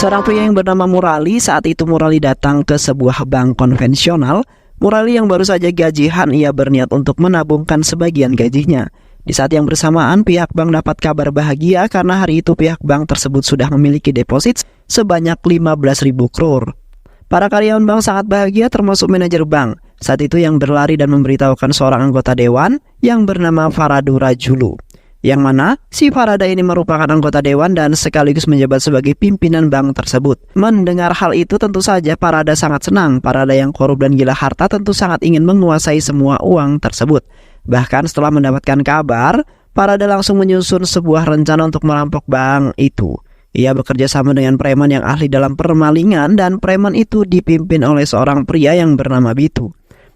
Seorang pria yang bernama Murali, saat itu Murali datang ke sebuah bank konvensional. Murali yang baru saja gajian, ia berniat untuk menabungkan sebagian gajinya. Di saat yang bersamaan, pihak bank dapat kabar bahagia karena hari itu pihak bank tersebut sudah memiliki deposit sebanyak 15.000 crore. Para karyawan bank sangat bahagia termasuk manajer bank. Saat itu yang berlari dan memberitahukan seorang anggota dewan yang bernama Faradu Rajulu. Yang mana si Farada ini merupakan anggota dewan dan sekaligus menjabat sebagai pimpinan bank tersebut. Mendengar hal itu tentu saja Farada sangat senang. Farada yang korup dan gila harta tentu sangat ingin menguasai semua uang tersebut. Bahkan setelah mendapatkan kabar, Farada langsung menyusun sebuah rencana untuk merampok bank itu. Ia bekerja sama dengan preman yang ahli dalam permalingan dan preman itu dipimpin oleh seorang pria yang bernama Bitu.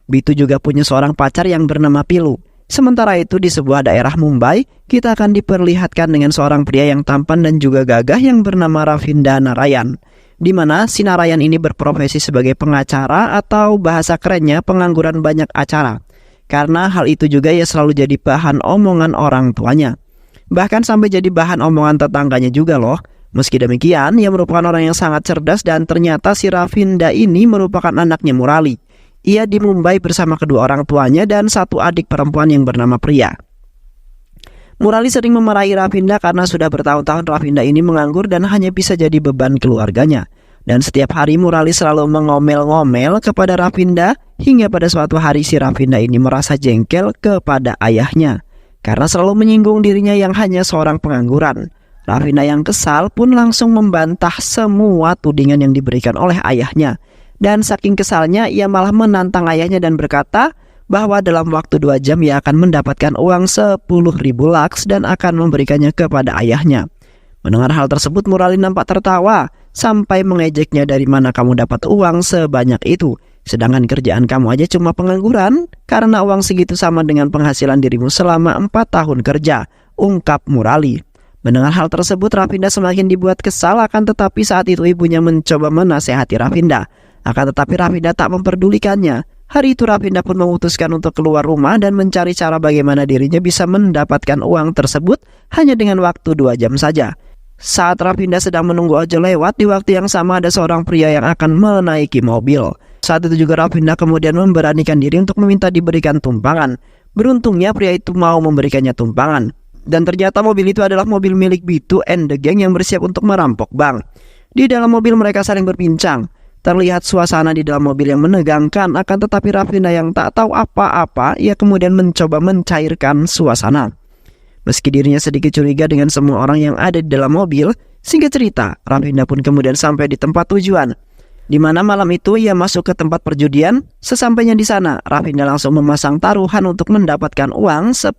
Bitu juga punya seorang pacar yang bernama Pilu. Sementara itu di sebuah daerah Mumbai, kita akan diperlihatkan dengan seorang pria yang tampan dan juga gagah yang bernama Ravinda Narayan. Di mana si Narayan ini berprofesi sebagai pengacara atau bahasa kerennya pengangguran banyak acara. Karena hal itu juga ia selalu jadi bahan omongan orang tuanya. Bahkan sampai jadi bahan omongan tetangganya juga loh. Meski demikian, ia merupakan orang yang sangat cerdas dan ternyata si Ravinda ini merupakan anaknya Murali. Ia di Mumbai bersama kedua orang tuanya dan satu adik perempuan yang bernama Priya. Murali sering memarahi Ravinda karena sudah bertahun-tahun Ravinda ini menganggur dan hanya bisa jadi beban keluarganya. Dan setiap hari Murali selalu mengomel-ngomel kepada Ravinda hingga pada suatu hari si Ravinda ini merasa jengkel kepada ayahnya karena selalu menyinggung dirinya yang hanya seorang pengangguran. Ravinda yang kesal pun langsung membantah semua tudingan yang diberikan oleh ayahnya. Dan saking kesalnya ia malah menantang ayahnya dan berkata bahwa dalam waktu 2 jam ia akan mendapatkan uang 10.000 lakhs dan akan memberikannya kepada ayahnya. Mendengar hal tersebut Murali nampak tertawa sampai mengejeknya, dari mana kamu dapat uang sebanyak itu? Sedangkan kerjaan kamu aja cuma pengangguran, karena uang segitu sama dengan penghasilan dirimu selama 4 tahun kerja, ungkap Murali. Mendengar hal tersebut Ravinda semakin dibuat kesal, akan tetapi saat itu ibunya mencoba menasehati Ravinda. Akan tetapi Ravinda tak memperdulikannya. Hari itu Ravinda pun memutuskan untuk keluar rumah dan mencari cara bagaimana dirinya bisa mendapatkan uang tersebut hanya dengan waktu 2 jam saja. Saat Ravinda sedang menunggu ojol lewat, di waktu yang sama ada seorang pria yang akan menaiki mobil. Saat itu juga Ravinda kemudian memberanikan diri untuk meminta diberikan tumpangan. Beruntungnya pria itu mau memberikannya tumpangan. Dan ternyata mobil itu adalah mobil milik Bitu and the Gang yang bersiap untuk merampok bank. Di dalam mobil mereka saling berbincang. Terlihat suasana di dalam mobil yang menegangkan, akan tetapi Ravinda yang tak tahu apa-apa, ia kemudian mencoba mencairkan suasana. Meski dirinya sedikit curiga dengan semua orang yang ada di dalam mobil, singkat cerita, Ravinda pun kemudian sampai di tempat tujuan. Di mana malam itu ia masuk ke tempat perjudian. Sesampainya di sana, Ravinda langsung memasang taruhan untuk mendapatkan uang 10.000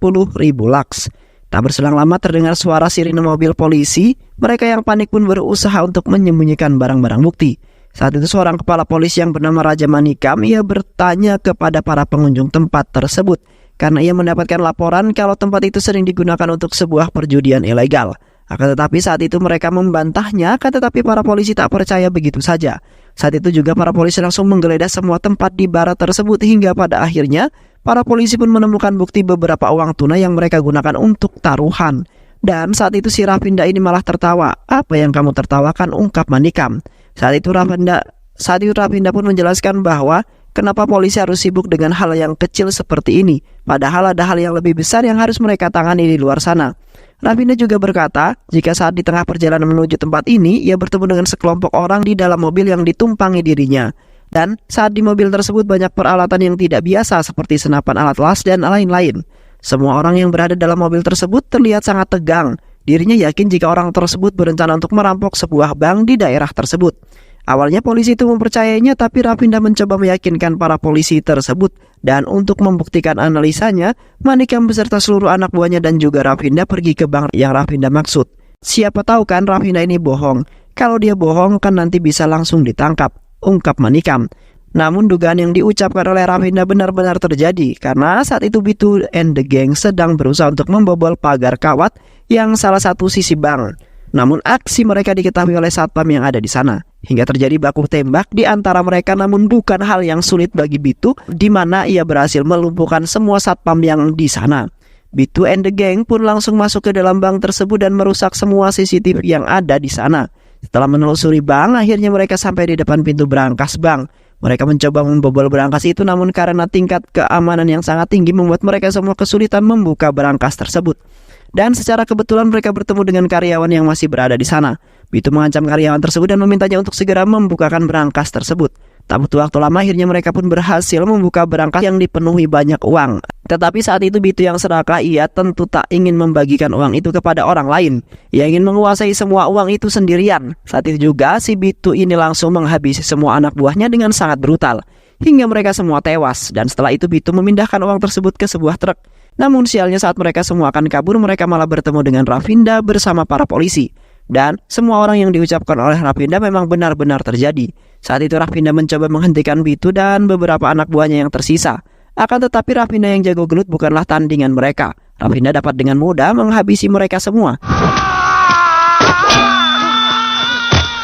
lakhs. Tak berselang lama terdengar suara sirine mobil polisi. Mereka yang panik pun berusaha untuk menyembunyikan barang-barang bukti. Saat itu seorang kepala polisi yang bernama Raja Manikam, ia bertanya kepada para pengunjung tempat tersebut karena ia mendapatkan laporan kalau tempat itu sering digunakan untuk sebuah perjudian ilegal. Akan tetapi saat itu mereka membantahnya, akan tetapi para polisi tak percaya begitu saja. Saat itu juga para polisi langsung menggeledah semua tempat di barat tersebut hingga pada akhirnya para polisi pun menemukan bukti beberapa uang tunai yang mereka gunakan untuk taruhan. Dan saat itu si Ravinda ini malah tertawa. Apa yang kamu tertawakan, ungkap Manikam. Saat itu Ravinda pun menjelaskan bahwa kenapa polisi harus sibuk dengan hal yang kecil seperti ini, padahal ada hal yang lebih besar yang harus mereka tangani di luar sana. Ravinda juga berkata, jika saat di tengah perjalanan menuju tempat ini, ia bertemu dengan sekelompok orang di dalam mobil yang ditumpangi dirinya. Dan saat di mobil tersebut banyak peralatan yang tidak biasa seperti senapan alat las dan lain-lain. Semua orang yang berada dalam mobil tersebut terlihat sangat tegang. Dirinya yakin jika orang tersebut berencana untuk merampok sebuah bank di daerah tersebut. Awalnya polisi itu mempercayainya, tapi Ravinda mencoba meyakinkan para polisi tersebut. Dan untuk membuktikan analisanya, Manikam beserta seluruh anak buahnya dan juga Ravinda pergi ke bank yang Ravinda maksud. Siapa tahu kan Ravinda ini bohong. Kalau dia bohong kan nanti bisa langsung ditangkap, ungkap Manikam. Namun dugaan yang diucapkan oleh Ravinda benar-benar terjadi karena saat itu Bitu and the Gang sedang berusaha untuk membobol pagar kawat yang salah satu sisi bank. Namun aksi mereka diketahui oleh satpam yang ada di sana. Hingga terjadi baku tembak di antara mereka, namun bukan hal yang sulit bagi Bitu, di mana ia berhasil melumpuhkan semua satpam yang di sana. Bitu and the Gang pun langsung masuk ke dalam bank tersebut dan merusak semua CCTV yang ada di sana. Setelah menelusuri bank, akhirnya mereka sampai di depan pintu berangkas bank. Mereka mencoba membobol berangkas itu, namun karena tingkat keamanan yang sangat tinggi membuat mereka semua kesulitan membuka berangkas tersebut. Dan secara kebetulan mereka bertemu dengan karyawan yang masih berada di sana. Bitu mengancam karyawan tersebut dan memintanya untuk segera membukakan berangkas tersebut. Tak butuh waktu lama, akhirnya mereka pun berhasil membuka berangkas yang dipenuhi banyak uang. Tetapi saat itu Bitu yang serakah, ia tentu tak ingin membagikan uang itu kepada orang lain. Ia ingin menguasai semua uang itu sendirian. Saat itu juga si Bitu ini langsung menghabisi semua anak buahnya dengan sangat brutal, hingga mereka semua tewas. Dan setelah itu Bitu memindahkan uang tersebut ke sebuah truk. Namun sialnya saat mereka semua akan kabur, mereka malah bertemu dengan Rafinda bersama para polisi. Dan semua orang yang diucapkan oleh Rafinda memang benar-benar terjadi. Saat itu Rafinda mencoba menghentikan Bitu dan beberapa anak buahnya yang tersisa. Akan tetapi Rafinda yang jago gelut bukanlah tandingan mereka. Rafinda dapat dengan mudah menghabisi mereka semua.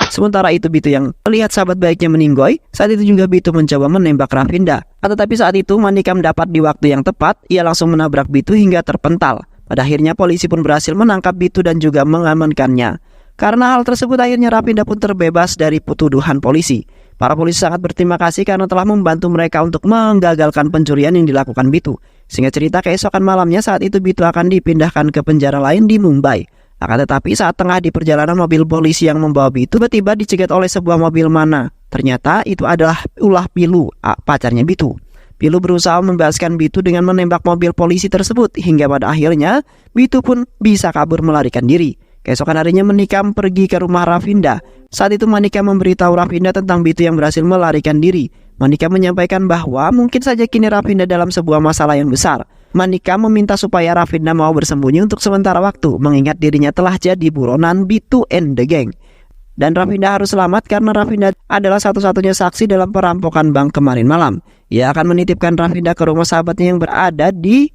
Sementara itu Bitu yang melihat sahabat baiknya meninggoy, saat itu juga Bitu mencoba menembak Rafinda. Tetapi saat itu Manikam dapat di waktu yang tepat, ia langsung menabrak Bitu hingga terpental. Pada akhirnya polisi pun berhasil menangkap Bitu dan juga mengamankannya. Karena hal tersebut akhirnya Rafinda pun terbebas dari tuduhan polisi. Para polisi sangat berterima kasih karena telah membantu mereka untuk menggagalkan pencurian yang dilakukan Bitu. Singkat cerita, keesokan malamnya saat itu Bitu akan dipindahkan ke penjara lain di Mumbai. Akan tetapi saat tengah di perjalanan, mobil polisi yang membawa Bitu tiba-tiba dicegat oleh sebuah mobil mana. Ternyata itu adalah ulah Pilu, pacarnya Bitu. Pilu berusaha membebaskan Bitu dengan menembak mobil polisi tersebut, hingga pada akhirnya Bitu pun bisa kabur melarikan diri. Keesokan harinya Manikam pergi ke rumah Rafinda. Saat itu Manikam memberitahu Rafinda tentang Bitu yang berhasil melarikan diri. Manikam menyampaikan bahwa mungkin saja kini Rafinda dalam sebuah masalah yang besar. Manikam meminta supaya Rafinda mau bersembunyi untuk sementara waktu, mengingat dirinya telah jadi buronan Bitu and the Gang. Dan Rafinda harus selamat karena Rafinda adalah satu-satunya saksi dalam perampokan bank kemarin malam. Ia akan menitipkan Rafinda ke rumah sahabatnya yang berada di...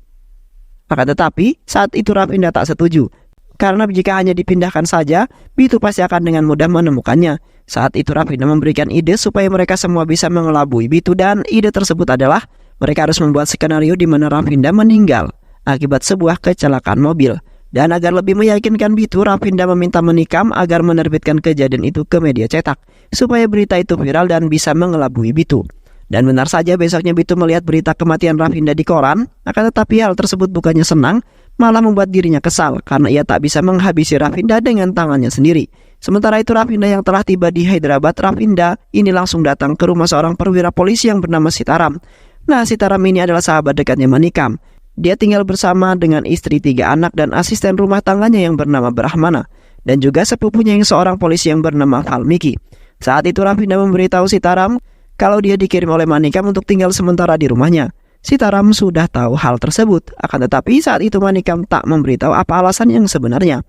Akan tetapi saat itu Rafinda tak setuju. Karena jika hanya dipindahkan saja, Bitu pasti akan dengan mudah menemukannya. Saat itu Rafinda memberikan ide supaya mereka semua bisa mengelabui Bitu, dan ide tersebut adalah mereka harus membuat skenario di mana Rafinda meninggal akibat sebuah kecelakaan mobil. Dan agar lebih meyakinkan Bitu, Rafinda meminta Manikam agar menerbitkan kejadian itu ke media cetak supaya berita itu viral dan bisa mengelabui Bitu. Dan benar saja besoknya Bitu melihat berita kematian Rafinda di koran. Akan tetapi hal tersebut bukannya senang, malah membuat dirinya kesal karena ia tak bisa menghabisi Rafinda dengan tangannya sendiri. Sementara itu Rafinda yang telah tiba di Hyderabad, Rafinda ini langsung datang ke rumah seorang perwira polisi yang bernama Sitaram. Nah, Sitaram ini adalah sahabat dekatnya Manikam. Dia tinggal bersama dengan istri, 3 anak, dan asisten rumah tangganya yang bernama Brahmana, dan juga sepupunya yang seorang polisi yang bernama Valmiki. Saat itu Rafinda memberitahu Sitaram kalau dia dikirim oleh Manikam untuk tinggal sementara di rumahnya. Sitaram sudah tahu hal tersebut, akan tetapi saat itu Manikam tak memberitahu apa alasan yang sebenarnya.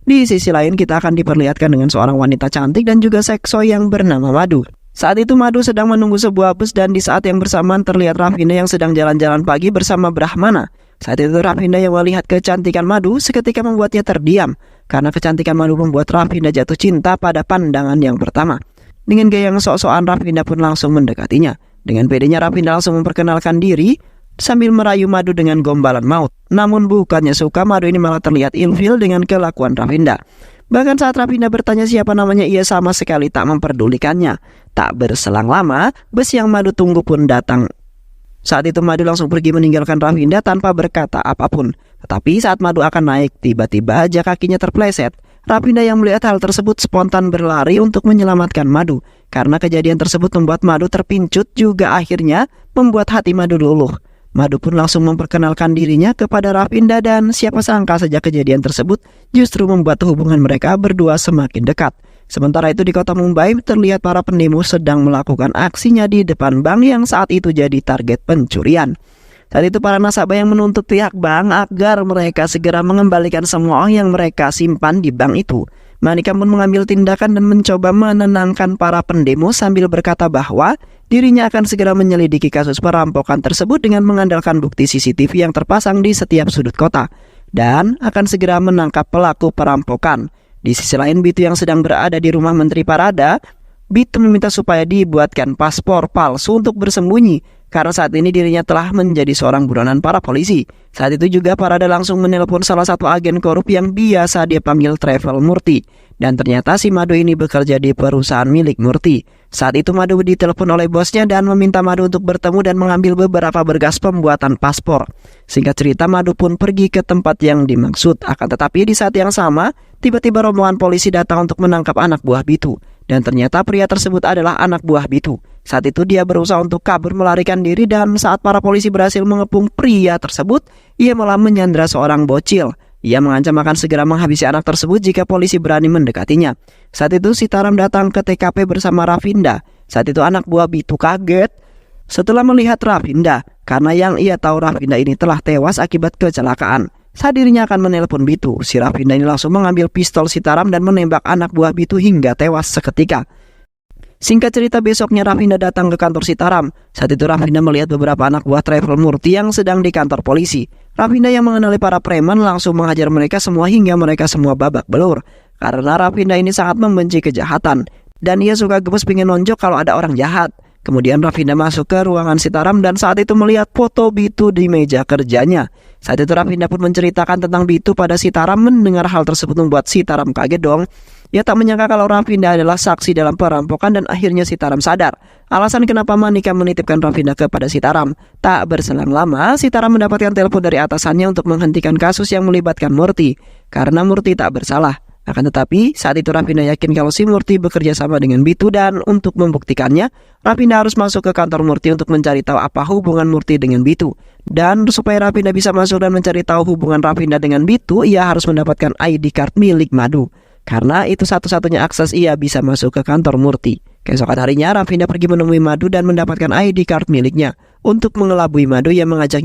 Di sisi lain kita akan diperlihatkan dengan seorang wanita cantik dan juga seksoi yang bernama Madu. Saat itu Madu sedang menunggu sebuah bus, dan di saat yang bersamaan terlihat Rafinda yang sedang jalan-jalan pagi bersama Brahmana. Saat itu Rafinda yang melihat kecantikan Madu seketika membuatnya terdiam, karena kecantikan Madu membuat Rafinda jatuh cinta pada pandangan yang pertama. Dengan gaya yang sok-sokan, Rafinda pun langsung mendekatinya. Dengan pedenya Rafinda langsung memperkenalkan diri sambil merayu Madu dengan gombalan maut. Namun bukannya suka, Madu ini malah terlihat ilfil dengan kelakuan Rafinda. Bahkan saat Rafinda bertanya siapa namanya, ia sama sekali tak memperdulikannya. Tak berselang lama, bus yang Madu tunggu pun datang. Saat itu Madu langsung pergi meninggalkan Rafinda tanpa berkata apapun. Tetapi saat Madu akan naik, tiba-tiba aja kakinya terpleset. Rafinda yang melihat hal tersebut spontan berlari untuk menyelamatkan Madu. Karena kejadian tersebut membuat Madu terpincut, juga akhirnya membuat hati Madu luluh. Madu pun langsung memperkenalkan dirinya kepada Rafinda, dan siapa sangka sejak kejadian tersebut justru membuat hubungan mereka berdua semakin dekat. Sementara itu di kota Mumbai terlihat para pendemo sedang melakukan aksinya di depan bank yang saat itu jadi target pencurian. Saat itu para nasabah yang menuntut pihak bank agar mereka segera mengembalikan semua uang yang mereka simpan di bank itu. Manikam pun mengambil tindakan dan mencoba menenangkan para pendemo sambil berkata bahwa dirinya akan segera menyelidiki kasus perampokan tersebut dengan mengandalkan bukti CCTV yang terpasang di setiap sudut kota, dan akan segera menangkap pelaku perampokan. Di sisi lain, Bitu yang sedang berada di rumah Menteri Parada, Bitu meminta supaya dibuatkan paspor palsu untuk bersembunyi, karena saat ini dirinya telah menjadi seorang buronan para polisi. Saat itu juga Parada langsung menelpon salah satu agen korup yang biasa dia panggil Travel Murti. Dan ternyata si Madu ini bekerja di perusahaan milik Murti. Saat itu Madu ditelepon oleh bosnya dan meminta Madu untuk bertemu dan mengambil beberapa berkas pembuatan paspor. Singkat cerita, Madu pun pergi ke tempat yang dimaksud. Akan tetapi di saat yang sama, tiba-tiba rombongan polisi datang untuk menangkap anak buah Bitu. Dan ternyata pria tersebut adalah anak buah Bitu. Saat itu dia berusaha untuk kabur melarikan diri, dan saat para polisi berhasil mengepung pria tersebut, ia malah menyandra seorang bocil. Ia mengancam akan segera menghabisi anak tersebut jika polisi berani mendekatinya. Saat itu Sitaram datang ke TKP bersama Rafinda. Saat itu anak buah Bitu kaget setelah melihat Rafinda, karena yang ia tahu Rafinda ini telah tewas akibat kecelakaan. Saat dirinya akan menelpon Bitu, si Rafinda ini langsung mengambil pistol Sitaram dan menembak anak buah Bitu hingga tewas seketika. Singkat cerita, besoknya Rafinda datang ke kantor Sitaram. Saat itu Rafinda melihat beberapa anak buah Travel Murti yang sedang di kantor polisi. Rafinda yang mengenali para preman langsung menghajar mereka semua hingga mereka semua babak belur. Karena Rafinda ini sangat membenci kejahatan, dan ia suka gemes pengen nonjok kalau ada orang jahat. Kemudian Rafinda masuk ke ruangan Sitaram dan saat itu melihat foto Bitu di meja kerjanya. Saat itu Rafinda pun menceritakan tentang Bitu pada Sitaram. Mendengar hal tersebut membuat Sitaram kaget dong. Ia tak menyangka kalau Rafinda adalah saksi dalam perampokan, dan akhirnya Sitaram sadar alasan kenapa Manika menitipkan Rafinda kepada Sitaram. Tak berselang lama, Sitaram mendapatkan telepon dari atasannya untuk menghentikan kasus yang melibatkan Murti, karena Murti tak bersalah. Akan tetapi, saat itu Rafinda yakin kalau si Murti bekerja sama dengan Bitu, dan untuk membuktikannya, Rafinda harus masuk ke kantor Murti untuk mencari tahu apa hubungan Murti dengan Bitu. Dan supaya Rafinda bisa masuk dan mencari tahu hubungan Rafinda dengan Bitu, ia harus mendapatkan ID card milik Madu. Karena itu satu-satunya akses ia bisa masuk ke kantor Murti. Keesokan harinya, Rafinda pergi menemui Madu dan mendapatkan ID card miliknya. Untuk mengelabui Madu, ia mengajak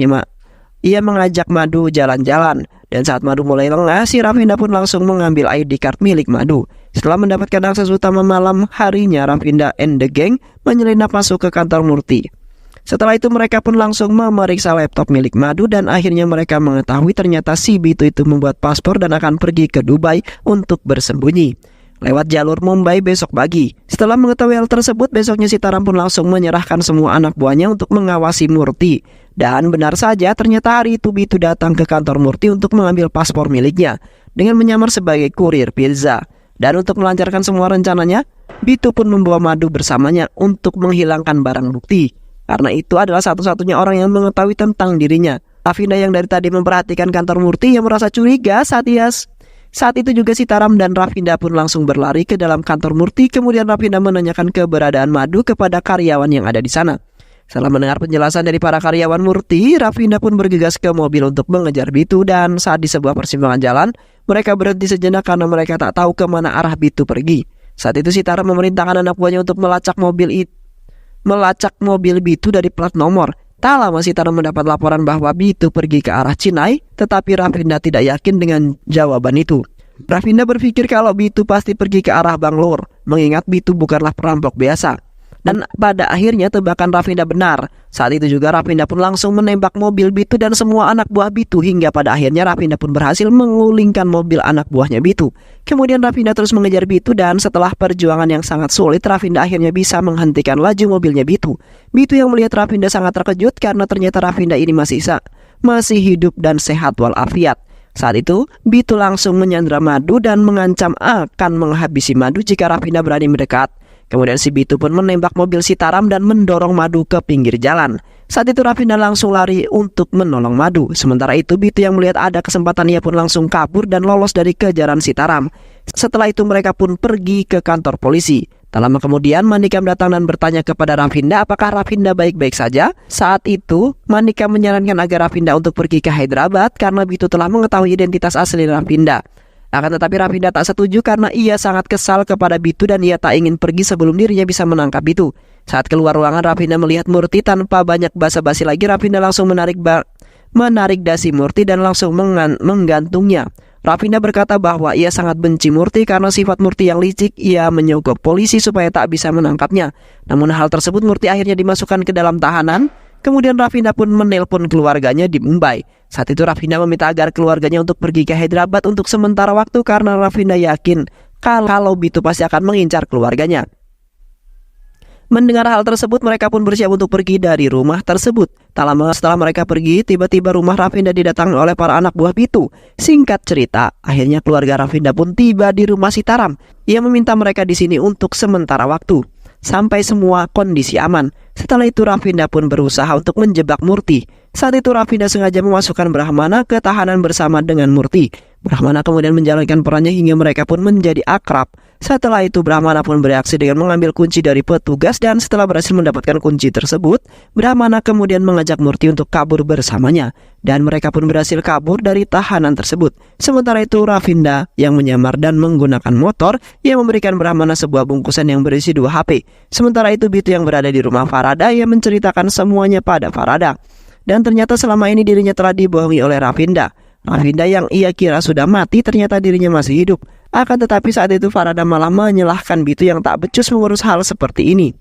Madu jalan-jalan. Dan saat Madu mulai lengah, si Rafinda pun langsung mengambil ID card milik Madu. Setelah mendapatkan akses utama, malam harinya Rafinda and the gang menyelinap masuk ke kantor Murti. Setelah itu mereka pun langsung memeriksa laptop milik Madu, dan akhirnya mereka mengetahui ternyata si Bitu itu membuat paspor dan akan pergi ke Dubai untuk bersembunyi lewat jalur Mumbai besok pagi. Setelah mengetahui hal tersebut, besoknya Sitaram pun langsung menyerahkan semua anak buahnya untuk mengawasi Murti. Dan benar saja, ternyata hari itu Bitu datang ke kantor Murti untuk mengambil paspor miliknya dengan menyamar sebagai kurir pizza. Dan untuk melancarkan semua rencananya, Bitu pun membawa Madu bersamanya untuk menghilangkan barang bukti. Karena itu adalah satu-satunya orang yang mengetahui tentang dirinya. Rafinda yang dari tadi memperhatikan kantor Murti yang merasa curiga saat itu juga Sitaram dan Rafinda pun langsung berlari ke dalam kantor Murti. Kemudian Rafinda menanyakan keberadaan Madu kepada karyawan yang ada di sana. Setelah mendengar penjelasan dari para karyawan Murti, Rafinda pun bergegas ke mobil untuk mengejar Bitu. Dan saat di sebuah persimpangan jalan, mereka berhenti sejenak karena mereka tak tahu kemana arah Bitu pergi. Saat itu Sitaram memerintahkan anak buahnya untuk melacak mobil Bitu dari plat nomor. Tak lama Sitaram mendapat laporan bahwa Bitu pergi ke arah Cinai, tetapi Rafinda tidak yakin dengan jawaban itu. Rafinda berpikir kalau Bitu pasti pergi ke arah Bangalore, mengingat Bitu bukanlah perampok biasa. Dan pada akhirnya tebakan Rafinda benar. Saat itu juga Rafinda pun langsung menembak mobil Bitu dan semua anak buah Bitu, hingga pada akhirnya Rafinda pun berhasil mengulingkan mobil anak buahnya Bitu. Kemudian Rafinda terus mengejar Bitu, dan setelah perjuangan yang sangat sulit, Rafinda akhirnya bisa menghentikan laju mobilnya Bitu. Bitu yang melihat Rafinda sangat terkejut karena ternyata Rafinda ini masih hidup dan sehat walafiat. Saat itu, Bitu langsung menyandra Madu dan mengancam akan menghabisi Madu jika Rafinda berani mendekat. Kemudian si Bitu pun menembak mobil Sitaram dan mendorong Madu ke pinggir jalan. Saat itu Rafinda langsung lari untuk menolong Madu. Sementara itu Bitu yang melihat ada kesempatan, ia pun langsung kabur dan lolos dari kejaran Sitaram. Setelah itu mereka pun pergi ke kantor polisi. Tak lama kemudian Manikam datang dan bertanya kepada Rafinda apakah Rafinda baik-baik saja. Saat itu Manikam menyarankan agar Rafinda untuk pergi ke Hyderabad karena Bitu telah mengetahui identitas asli Rafinda. Akan tetapi Rafinda tak setuju karena ia sangat kesal kepada Bitu dan ia tak ingin pergi sebelum dirinya bisa menangkap Bitu. Saat keluar ruangan, Rafinda melihat Murti. Tanpa banyak basa-basi lagi, Rafinda langsung menarik dasi Murti dan langsung menggantungnya. Rafinda berkata bahwa ia sangat benci Murti karena sifat Murti yang licik. Ia menyogok polisi supaya tak bisa menangkapnya. Namun hal tersebut Murti akhirnya dimasukkan ke dalam tahanan. Kemudian Rafinda pun menelpon keluarganya di Mumbai. Saat itu Rafinda meminta agar keluarganya untuk pergi ke Hyderabad untuk sementara waktu karena Rafinda yakin kalau Bitu pasti akan mengincar keluarganya. Mendengar hal tersebut, mereka pun bersiap untuk pergi dari rumah tersebut. Tak lama setelah mereka pergi, tiba-tiba rumah Rafinda didatangi oleh para anak buah Bitu. Singkat cerita, akhirnya keluarga Rafinda pun tiba di rumah Sitaram. Ia meminta mereka di sini untuk sementara waktu, sampai semua kondisi aman. Setelah itu Rafinda pun berusaha untuk menjebak Murti. Saat itu Rafinda sengaja memasukkan Brahmana ke tahanan bersama dengan Murti. Brahmana kemudian menjalankan perannya hingga mereka pun menjadi akrab. Setelah itu Brahmana pun bereaksi dengan mengambil kunci dari petugas, dan setelah berhasil mendapatkan kunci tersebut, Brahmana kemudian mengajak Murti untuk kabur bersamanya, dan mereka pun berhasil kabur dari tahanan tersebut. Sementara itu Rafinda yang menyamar dan menggunakan motor, ia memberikan Brahmana sebuah bungkusan yang berisi 2 HP. Sementara itu Bitu yang berada di rumah Farada, ia menceritakan semuanya pada Farada. Dan ternyata selama ini dirinya telah dibohongi oleh Rafinda. Rafinda yang ia kira sudah mati ternyata dirinya masih hidup. Akan tetapi saat itu Farada malah menyalahkan Bitu yang tak becus mengurus hal seperti ini.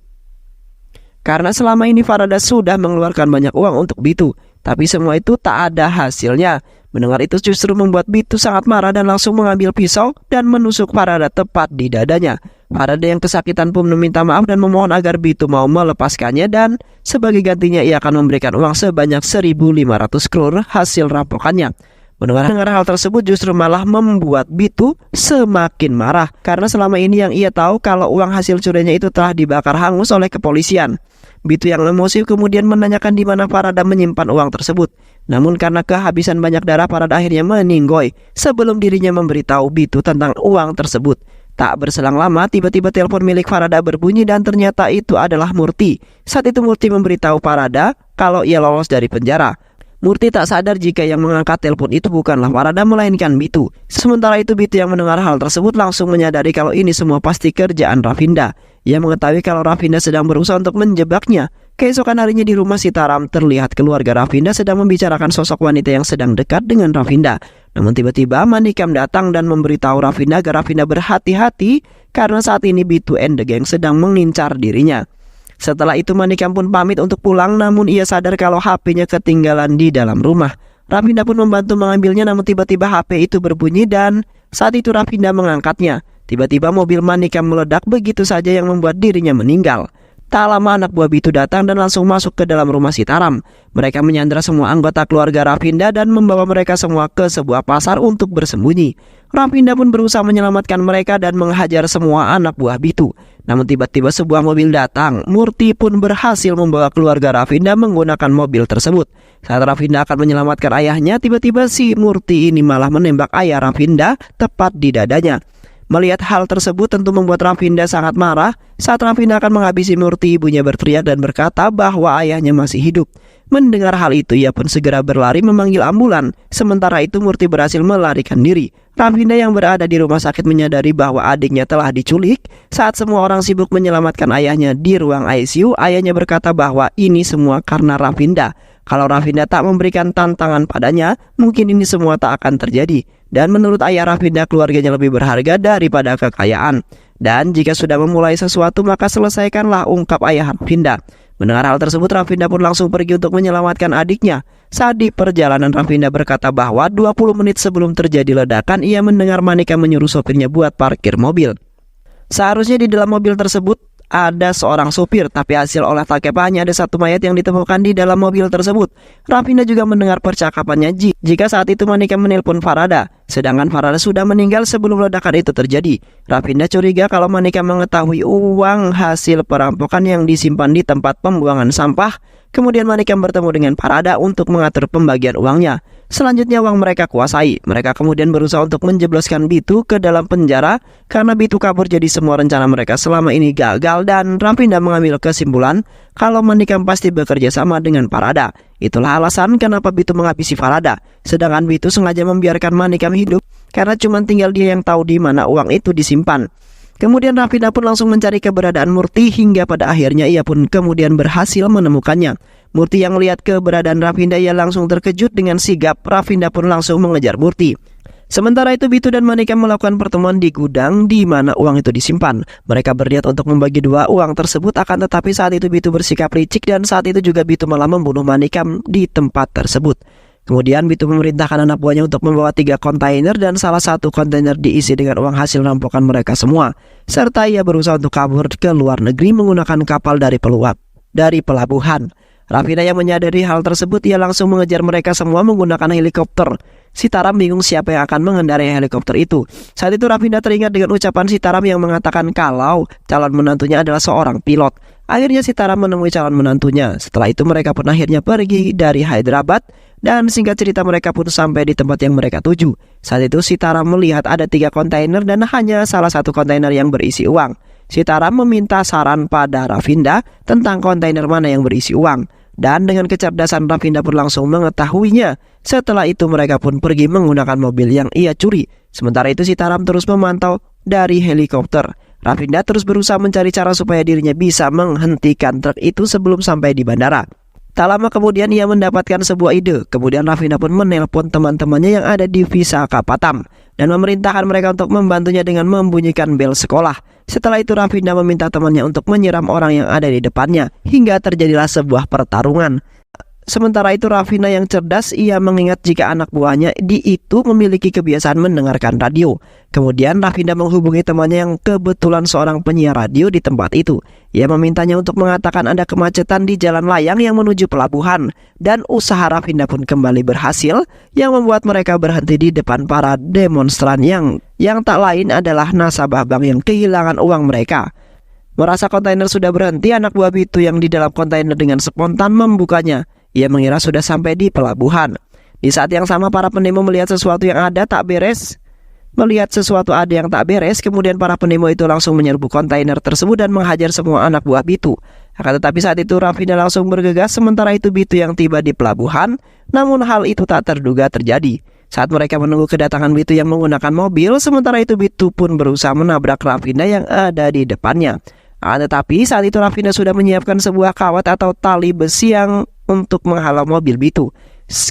Karena selama ini Farada sudah mengeluarkan banyak uang untuk Bitu, tapi semua itu tak ada hasilnya. Mendengar itu justru membuat Bitu sangat marah dan langsung mengambil pisau dan menusuk Farada tepat di dadanya. Farada yang kesakitan pun meminta maaf dan memohon agar Bitu mau melepaskannya, dan sebagai gantinya ia akan memberikan uang sebanyak 1.500 crore hasil rampokannya. Mendengar hal tersebut justru malah membuat Bitu semakin marah, karena selama ini yang ia tahu kalau uang hasil curiannya itu telah dibakar hangus oleh kepolisian. Bitu yang emosi kemudian menanyakan di mana Farada menyimpan uang tersebut. Namun karena kehabisan banyak darah, Farada akhirnya meninggoy sebelum dirinya memberitahu Bitu tentang uang tersebut. Tak berselang lama, tiba-tiba telepon milik Farada berbunyi dan ternyata itu adalah Murti. Saat itu Murti memberitahu Farada kalau ia lolos dari penjara. Murti tak sadar jika yang mengangkat telepon itu bukanlah Farada melainkan Bitu. Sementara itu Bitu yang mendengar hal tersebut langsung menyadari kalau ini semua pasti kerjaan Rafinda. Ia mengetahui kalau Rafinda sedang berusaha untuk menjebaknya. Keesokan harinya di rumah Sitaram terlihat keluarga Rafinda sedang membicarakan sosok wanita yang sedang dekat dengan Rafinda. Namun tiba-tiba Manikam datang dan memberitahu Rafinda agar Rafinda berhati-hati karena saat ini Bitu and the gang sedang mengincar dirinya. Setelah itu Manikam pun pamit untuk pulang, namun ia sadar kalau HP-nya ketinggalan di dalam rumah. Rafinda pun membantu mengambilnya, namun tiba-tiba HP itu berbunyi dan saat itu Rafinda mengangkatnya. Tiba-tiba mobil Manikam meledak begitu saja yang membuat dirinya meninggal. Tak lama anak buah Bitu datang dan langsung masuk ke dalam rumah Sitaram. Mereka menyandra semua anggota keluarga Rafinda dan membawa mereka semua ke sebuah pasar untuk bersembunyi. Rafinda pun berusaha menyelamatkan mereka dan menghajar semua anak buah Bitu. Namun tiba-tiba sebuah mobil datang. Murti pun berhasil membawa keluarga Rafinda menggunakan mobil tersebut. Saat Rafinda akan menyelamatkan ayahnya, tiba-tiba si Murti ini malah menembak ayah Rafinda tepat di dadanya. Melihat hal tersebut tentu membuat Rafinda sangat marah. Saat Rafinda akan menghabisi Murti, ibunya berteriak dan berkata bahwa ayahnya masih hidup. Mendengar hal itu, ia pun segera berlari memanggil ambulan. Sementara itu Murti berhasil melarikan diri. Rafinda yang berada di rumah sakit menyadari bahwa adiknya telah diculik. Saat semua orang sibuk menyelamatkan ayahnya di ruang ICU, ayahnya berkata bahwa ini semua karena Rafinda. Kalau Rafinda tak memberikan tantangan padanya, mungkin ini semua tak akan terjadi. Dan menurut ayah Rafinda, keluarganya lebih berharga daripada kekayaan. Dan jika sudah memulai sesuatu, maka selesaikanlah, ungkap ayah Rafinda. Mendengar hal tersebut, Rafinda pun langsung pergi untuk menyelamatkan adiknya. Saat di perjalanan, Rafinda berkata bahwa 20 menit sebelum terjadi ledakan, ia mendengar Manika menyuruh sopirnya buat parkir mobil. Seharusnya di dalam mobil tersebut ada seorang supir, tapi hasil olah TKP hanya ada satu mayat yang ditemukan di dalam mobil tersebut. Rafinda juga mendengar percakapannya jika saat itu Manika menelpon Farada, sedangkan Farada sudah meninggal sebelum ledakan itu terjadi. Rafinda curiga kalau Manika mengetahui uang hasil perampokan yang disimpan di tempat pembuangan sampah. Kemudian Manika bertemu dengan Farada untuk mengatur pembagian uangnya. Selanjutnya uang mereka kuasai. Mereka kemudian berusaha untuk menjebloskan Bitu ke dalam penjara karena Bitu kabur, jadi semua rencana mereka selama ini gagal. Dan Rafinda mengambil kesimpulan kalau Manikam pasti bekerja sama dengan Farada. Itulah alasan kenapa Bitu menghabisi Farada. Sedangkan Bitu sengaja membiarkan Manikam hidup karena cuma tinggal dia yang tahu di mana uang itu disimpan. Kemudian Rafinda pun langsung mencari keberadaan Murti hingga pada akhirnya ia pun kemudian berhasil menemukannya. Murti yang melihat keberadaan Rafinda, ia langsung terkejut dengan sigap. Rafinda pun langsung mengejar Murti. Sementara itu Bitu dan Manikam melakukan pertemuan di gudang di mana uang itu disimpan. Mereka berniat untuk membagi dua uang tersebut, akan tetapi saat itu Bitu bersikap licik dan saat itu juga Bitu malah membunuh Manikam di tempat tersebut. Kemudian Bitu memerintahkan anak buahnya untuk membawa 3 kontainer dan salah satu kontainer diisi dengan uang hasil rampokan mereka semua. Serta ia berusaha untuk kabur ke luar negeri menggunakan kapal dari pelabuhan. Raffinda yang menyadari hal tersebut, ia langsung mengejar mereka semua menggunakan helikopter. Sitaram bingung siapa yang akan mengendarai helikopter itu. Saat itu Raffinda teringat dengan ucapan Sitaram yang mengatakan kalau calon menantunya adalah seorang pilot. Akhirnya Sitaram menemui calon menantunya. Setelah itu mereka pun akhirnya pergi dari Hyderabad dan singkat cerita mereka pun sampai di tempat yang mereka tuju. Saat itu Sitaram melihat ada 3 kontainer dan hanya salah satu kontainer yang berisi uang. Sitaram meminta saran pada Raffinda tentang kontainer mana yang berisi uang. Dan dengan kecerdasan Raffinda pun langsung mengetahuinya. Setelah itu mereka pun pergi menggunakan mobil yang ia curi. Sementara itu Sitaram terus memantau dari helikopter. Raffinda terus berusaha mencari cara supaya dirinya bisa menghentikan truk itu sebelum sampai di bandara. Tak lama kemudian ia mendapatkan sebuah ide. Kemudian Raffinda pun menelpon teman-temannya yang ada di Visakhapatnam dan memerintahkan mereka untuk membantunya dengan membunyikan bel sekolah. Setelah itu Raffinda meminta temannya untuk menyiram orang yang ada di depannya hingga terjadilah sebuah pertarungan. Sementara itu Raffinda yang cerdas, ia mengingat jika anak buahnya itu memiliki kebiasaan mendengarkan radio. Kemudian Raffinda menghubungi temannya yang kebetulan seorang penyiar radio di tempat itu. Ia memintanya untuk mengatakan ada kemacetan di jalan layang yang menuju pelabuhan. Dan usaha Raffinda pun kembali berhasil, yang membuat mereka berhenti di depan para demonstran yang tak lain adalah nasabah bank yang kehilangan uang mereka. Merasa kontainer sudah berhenti, anak buah Bitu yang di dalam kontainer dengan spontan membukanya. Ia mengira sudah sampai di pelabuhan. Di saat yang sama para pendemo melihat sesuatu yang tak beres. Kemudian para pendemo itu langsung menyerbu kontainer tersebut dan menghajar semua anak buah Bitu. Akan tetapi saat itu Raffinda langsung bergegas, sementara itu Bitu yang tiba di pelabuhan. Namun hal itu tak terduga terjadi. Saat mereka menunggu kedatangan Bitu yang menggunakan mobil, sementara itu Bitu pun berusaha menabrak Raffinda yang ada di depannya. Tetapi saat itu Raffinda sudah menyiapkan sebuah kawat atau tali besi yang untuk menghalau mobil Bitu.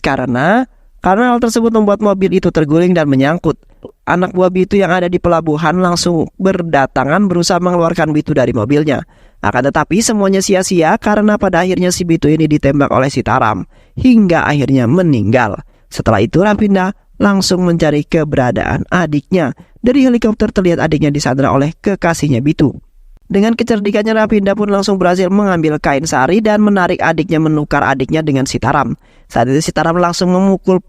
Karena hal tersebut membuat mobil itu terguling dan menyangkut. Anak buah Bitu yang ada di pelabuhan langsung berdatangan berusaha mengeluarkan Bitu dari mobilnya. Akan tetapi semuanya sia-sia karena pada akhirnya si Bitu ini ditembak oleh Sitaram hingga akhirnya meninggal. Setelah itu Raffinda langsung mencari keberadaan adiknya. Dari helikopter terlihat adiknya disandra oleh kekasihnya Bitu. Dengan kecerdikannya Raffinda pun langsung berhasil mengambil kain sari dan menarik adiknya, menukar adiknya dengan Sitaram. Saat itu Sitaram langsung memukul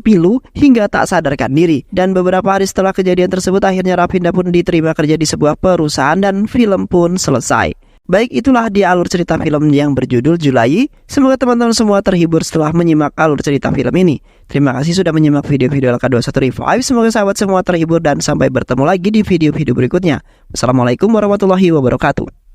pilu hingga tak sadarkan diri. Dan beberapa hari setelah kejadian tersebut akhirnya Raffinda pun diterima kerja di sebuah perusahaan dan film pun selesai. Baik, itulah dia alur cerita film yang berjudul Julai. Semoga teman-teman semua terhibur setelah menyimak alur cerita film ini. Terima kasih sudah menyimak video-video LK21 Revive. Semoga sahabat semua terhibur dan sampai bertemu lagi di video-video berikutnya. Wassalamualaikum warahmatullahi wabarakatuh.